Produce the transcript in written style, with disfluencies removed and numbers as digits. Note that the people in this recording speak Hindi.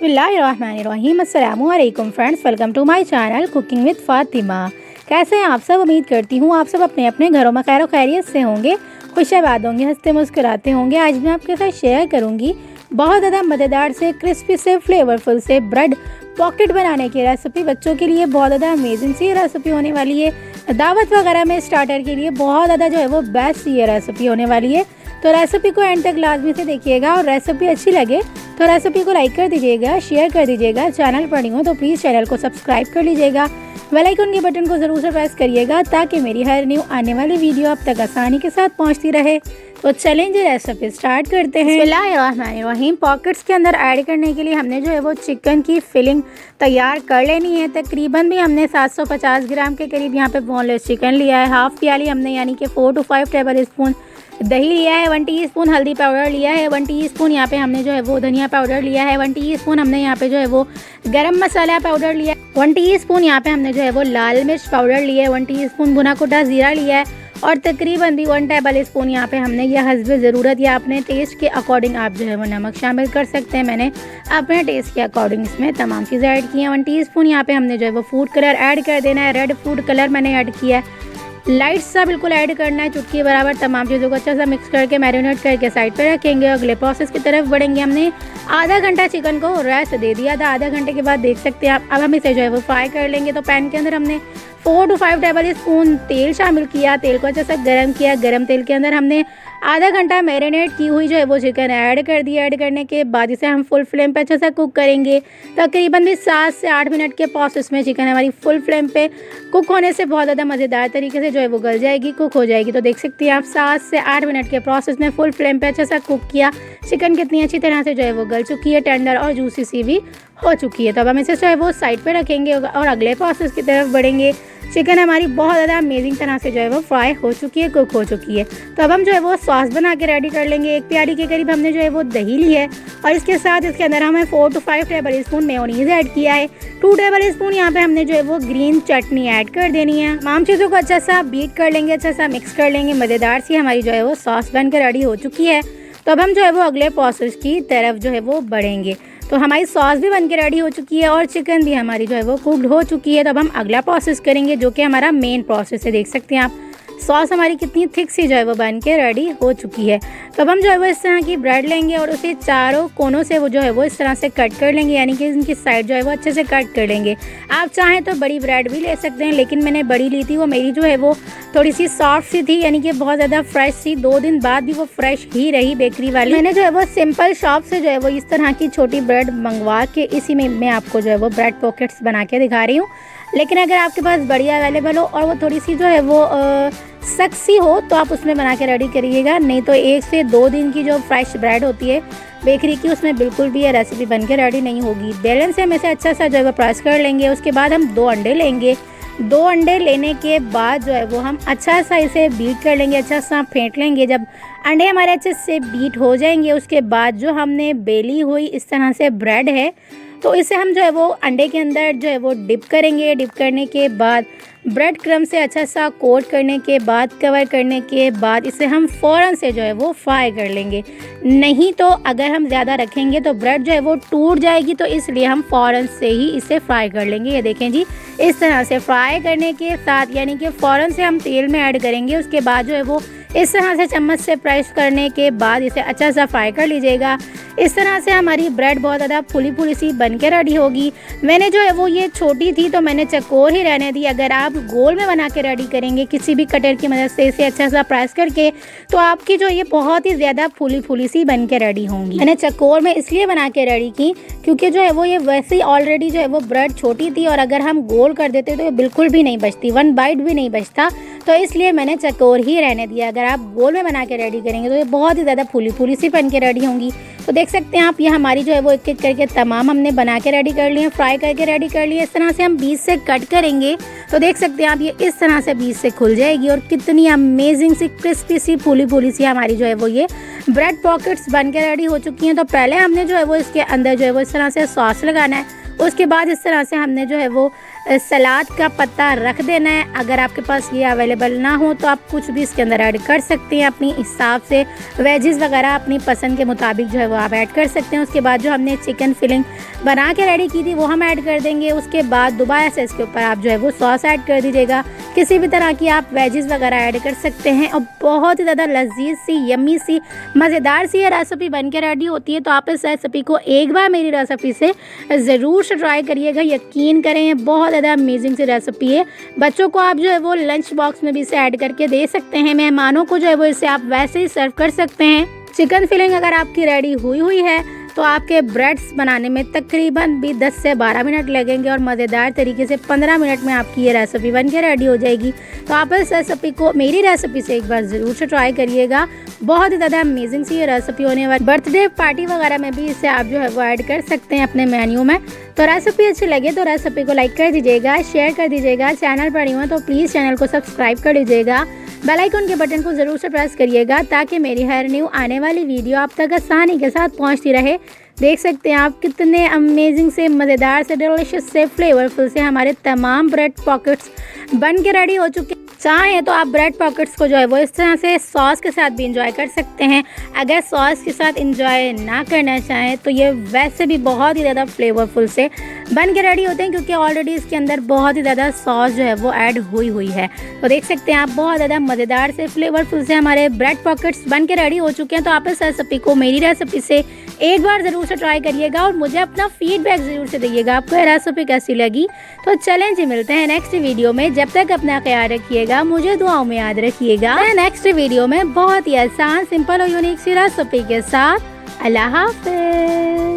बिस्मिल्लाहिर्रहमानिर्रहीम। अस्सलामु अलैकुम friends, welcome to my channel cooking with Fatima. कैसे हैं आप सब? उम्मीद करती हूँ आप सब अपने अपने घरों में खैर खैरियत से होंगे, खुशाबाद होंगे, हंसते मुस्कुराते होंगे। आज मैं आपके साथ शेयर करूँगी बहुत ज़्यादा मज़ेदार से, क्रिस्पी से, फ्लेवरफुल से ब्रेड पॉकेट बनाने की रेसिपी। बच्चों के लिए बहुत ज़्यादा अमेजिंग सी रेसिपी होने वाली है। दावत वगैरह में स्टार्टर के लिए बहुत ज़्यादा जो है वो बेस्ट ये रेसिपी होने वाली है। तो रेसिपी को एंड तक लाजमी से देखिएगा और रेसिपी अच्छी लगे तो रेसिपी को लाइक कर दीजिएगा, शेयर कर दीजिएगा। चैनल पर नहीं हो तो प्लीज़ चैनल को सब्सक्राइब कर लीजिएगा। बेल आइकन के बटन को ज़रूर से प्रेस करिएगा ताकि मेरी हर न्यू आने वाली वीडियो आप तक आसानी के साथ पहुंचती रहे। तो चलें जी रेसिपी स्टार्ट करते हैं। बिस्मिल्लाहिर्रहमानिर्रहीम। पॉकेट्स के अंदर ऐड करने के लिए हमने जो है वो चिकन की फिलिंग तैयार कर लेनी है। तकरीबन भी हमने 750 ग्राम के करीब यहाँ पे बोनलेस चिकन लिया है। हाफ़ प्याली हमने यानी कि 4 to 5 टेबल स्पून दही लिया है। 1 टीस्पून हल्दी पाउडर लिया है। 1 टीस्पून यहाँ पे हमने जो है वो धनिया पाउडर लिया है। 1 टीस्पून हमने यहाँ पे जो है वो गरम मसाला पाउडर लिया है। 1 टीस्पून यहाँ पे हमने जो है वो लाल मिर्च पाउडर लिया है। 1 टीस्पून भुना कुटा ज़ीरा लिया है और तकरीबन भी 1 टेबल स्पून यहाँ पे हमने यह हस्बे ज़रूरत या अपने टेस्ट के अकॉर्डिंग आप जो है वो नमक शामिल कर सकते हैं। मैंने अपने टेस्ट के अकॉर्डिंग इसमें तमाम चीज़ें ऐड की हैं। 1 टीस्पून यहाँ पे हमने जो है वो फूड कलर ऐड कर देना है। रेड फूड कलर मैंने ऐड किया है। लाइट सा बिल्कुल ऐड करना है, चुटकी बराबर। तमाम चीज़ों को अच्छा सा मिक्स करके मैरिनेट करके साइड पे रखेंगे। अगले प्रोसेस की तरफ बढ़ेंगे। हमने आधा घंटा चिकन को रेस्ट दे दिया था। आधा घंटे के बाद देख सकते हैं आप। अब हम इसे जो है वो फ्राई कर लेंगे। तो पैन के अंदर हमने 4 to 5 टेबल स्पून तेल शामिल किया। तेल को अच्छा सा गर्म किया। गर्म तेल के अंदर हमने आधा घंटा मैरिनेट की हुई जो है वो चिकन ऐड कर दिया। ऐड करने के बाद इसे हम फुल फ्लेम पे अच्छा सा कुक करेंगे। तकरीबन भी 7 से 8 मिनट के प्रोसेस में चिकन हमारी फुल फ्लेम पे कुक होने से बहुत ज़्यादा मज़ेदार तरीके से जो है वो गल जाएगी, कुक हो जाएगी। तो देख सकती हैं आप 7 से 8 मिनट के प्रोसेस में फुल फ्लेम पे अच्छा सा कुक किया। चिकन कितनी अच्छी तरह से जो है वो गल चुकी है, टेंडर और जूसी सी भी हो चुकी है। तो अब हम इसे जो है वो साइड पे रखेंगे और अगले प्रोसेस की तरफ बढ़ेंगे। चिकन हमारी बहुत ज़्यादा अमेजिंग तरह से जो है वो फ्राई हो चुकी है, कुक हो चुकी है। तो अब हम जो है वो सॉस बना के रेडी कर लेंगे। 1 प्याली के करीब हमने जो है वो दही ली है और इसके साथ इसके अंदर हमें 4 to 5 table spoon mayonnaise add किया है। 2 टेबल स्पून यहाँ पे हमने जो है वो ग्रीन चटनी ऐड कर देनी है। तमाम चीज़ों को अच्छा सा बीट कर लेंगे, अच्छा सा मिक्स कर लेंगे। मज़ेदार सी हमारी जो है वो सॉस बन कर रेडी हो चुकी है। तो अब हम जो है वो अगले प्रोसेस की तरफ जो है वो बढ़ेंगे। तो हमारी सॉस भी बनके रेडी हो चुकी है और चिकन भी हमारी जो है वो कुक्ड हो चुकी है। तो अब हम अगला प्रोसेस करेंगे जो कि हमारा मेन प्रोसेस है। देख सकते हैं आप सॉस हमारी कितनी थिक सी जो है वो बन के रेडी हो चुकी है। तो अब हम जो है वो इस तरह की ब्रेड लेंगे और उसे चारों कोनों से वो जो है वो इस तरह से कट कर लेंगे, यानी कि इनकी साइड जो है वो अच्छे से कट कर लेंगे। आप चाहें तो बड़ी ब्रेड भी ले सकते हैं, लेकिन मैंने बड़ी ली थी। वो मेरी जो है वो थोड़ी सी सॉफ्ट सी थी, यानी कि बहुत ज़्यादा फ्रेश सी। 2 दिन बाद भी वो फ्रेश ही रही बेकरी वाली। मैंने जो है वो सिंपल शॉप से जो है वो इस तरह की छोटी ब्रेड मंगवा के इसी में मैं आपको जो है वो ब्रेड पॉकेट्स बना के दिखा रही हूँ। लेकिन अगर आपके पास बढ़िया अवेलेबल हो और वो थोड़ी सी जो है वो सख्त सी हो तो आप उसमें बना के रेडी करिएगा। नहीं तो 1 से 2 दिन की जो फ्रेश ब्रेड होती है बेकरी की, उसमें बिल्कुल भी ये रेसिपी बन के रेडी नहीं होगी। बैलेंस से हम इसे अच्छा सा जो है वो प्रेस कर लेंगे। उसके बाद हम 2 अंडे लेंगे। 2 अंडे लेने के बाद जो है वो हम अच्छा सा इसे बीट कर लेंगे, अच्छा सा फेंट लेंगे। जब अंडे हमारे अच्छे से बीट हो जाएंगे उसके बाद जो हमने बेली हुई इस तरह से ब्रेड है तो इसे हम जो है वो अंडे के अंदर जो है वो डिप करेंगे। डिप करने के बाद ब्रेड क्रम से अच्छा सा कोट करने के बाद, कवर करने के बाद इसे हम फ़ौरन से जो है वो फ्राई कर लेंगे। नहीं तो अगर हम ज़्यादा रखेंगे तो ब्रेड जो है वो टूट जाएगी, तो इसलिए हम फ़ौरन से ही इसे फ्राई कर लेंगे। ये देखें जी, इस तरह से फ्राई करने के साथ यानी कि फ़ौरन से हम तेल में ऐड करेंगे। उसके बाद जो है वो इस तरह से चम्मच से प्रेस करने के बाद इसे अच्छा सा फ्राई कर लीजिएगा। इस तरह से हमारी ब्रेड बहुत ज़्यादा फुली सी बन के रेडी होगी। मैंने जो है वो ये छोटी थी तो मैंने चकोर ही रहने दी। अगर आप गोल में बना के रेडी करेंगे किसी भी कटर की मदद से इसे अच्छा सा प्रेस करके, तो आपकी जो ये बहुत ही ज़्यादा फुली सी बन के रेडी होंगी। मैंने चकोर में इसलिए बना के रेडी की क्योंकि जो है वो ये वैसे ही ऑलरेडी जो है वो ब्रेड छोटी थी और अगर हम गोल कर देते तो ये बिल्कुल भी नहीं बचती, 1 बाइट भी नहीं बचता। तो इसलिए मैंने चकोर ही रहने दिया। अगर आप गोल में बना के रेडी करेंगे तो ये बहुत ही ज़्यादा फुली सी बन के रेडी होंगी। तो देख सकते हैं आप ये हमारी जो है वो एक एक करके तमाम हमने बना के रेडी कर लिए, फ्राई करके रेडी कर लिए। इस तरह से हम बीच से कट करेंगे तो देख सकते हैं आप ये इस तरह से बीच से खुल जाएगी और कितनी अमेजिंग सी क्रिस्पी सी फुली सी हमारी जो है वो ये ब्रेड पॉकेट्स बन के रेडी हो चुकी हैं। तो पहले हमने जो है वो इसके अंदर जो है वो इस तरह से सॉस लगाना है। उसके बाद इस तरह से हमने जो है वो सलाद का पत्ता रख देना है। अगर आपके पास ये अवेलेबल ना हो तो आप कुछ भी इसके अंदर ऐड कर सकते हैं अपनी हिसाब से। वेजेस वगैरह अपनी पसंद के मुताबिक जो है वो आप ऐड कर सकते हैं। उसके बाद जो हमने चिकन फिलिंग बना के रेडी की थी वो हम ऐड कर देंगे। उसके बाद दोबारा से इसके ऊपर आप जो है वो सॉस ऐड कर दीजिएगा। किसी भी तरह की आप वेजेस वगैरह ऐड कर सकते हैं और बहुत ही ज़्यादा लजीज सी, यम्मी सी, मज़ेदार सी ये रेसिपी बन के रेडी होती है। तो आप इस रेसिपी को एक बार मेरी रेसिपी से ज़रूर से ट्राई करिएगा, यकीन करें बहुत ज़्यादा अमेजिंग सी रेसिपी है। बच्चों को आप जो है वो लंच बॉक्स में भी इसे ऐड करके दे सकते हैं। मेहमानों को जो है वो इसे आप वैसे ही सर्व कर सकते हैं। चिकन फिलिंग अगर आपकी रेडी हुई है तो आपके ब्रेड्स बनाने में तकरीबन भी 10 से 12 मिनट लगेंगे और मज़ेदार तरीके से 15 मिनट में आपकी ये रेसिपी बन के रेडी हो जाएगी। तो आप इस रेसिपी को मेरी रेसिपी से एक बार ज़रूर से ट्राई करिएगा। बहुत ही ज़्यादा अमेजिंग सी ये रेसिपी होने वाली। बर्थडे पार्टी वगैरह में भी इसे आप जो है वो ऐड कर सकते हैं अपने मेन्यू में। तो रेसिपी अच्छी लगे तो रेसिपी को लाइक कर दीजिएगा, शेयर कर दीजिएगा। चैनल पर नहीं हो तो प्लीज़ चैनल को सब्सक्राइब कर लीजिएगा। बेल आइकन के बटन को ज़रूर से प्रेस करिएगा ताकि मेरी हर न्यू आने वाली वीडियो आप तक आसानी के साथ पहुंचती रहे। देख सकते हैं आप कितने अमेजिंग से, मज़ेदार से, डिलीशियस से, फ्लेवरफुल से हमारे तमाम ब्रेड पॉकेट्स बन के रेडी हो चुके हैं। चाहें तो आप ब्रेड पॉकेट्स को जो है वो इस तरह से सॉस के साथ भी इंजॉय कर सकते हैं। अगर सॉस के साथ इंजॉय ना करना चाहें तो ये वैसे भी बहुत ही ज़्यादा फ्लेवरफुल से बन के रेडी होते हैं, क्योंकि ऑलरेडी इसके अंदर बहुत ही ज़्यादा सॉस जो है वो ऐड हुई है। तो देख सकते हैं आप बहुत ज़्यादा मज़ेदार से, फ्लेवरफुल से हमारे ब्रेड पॉकेट्स बन के रेडी हो चुके हैं। तो आप इस रेसिपी को मेरी रेसिपी से एक बार ज़रूर से ट्राई करिएगा और मुझे अपना फीडबैक ज़रूर से दीजिएगा आपको ये रेसिपी कैसी लगी। तो चलें जी, मिलते हैं नेक्स्ट वीडियो में। जब तक अपना ख्याल रखिएगा, मुझे दुआओं में याद रखिएगा। नेक्स्ट वीडियो में बहुत ही आसान, सिंपल और यूनिक सी रेसिपी के साथ। अल्लाह हाफ़िज़।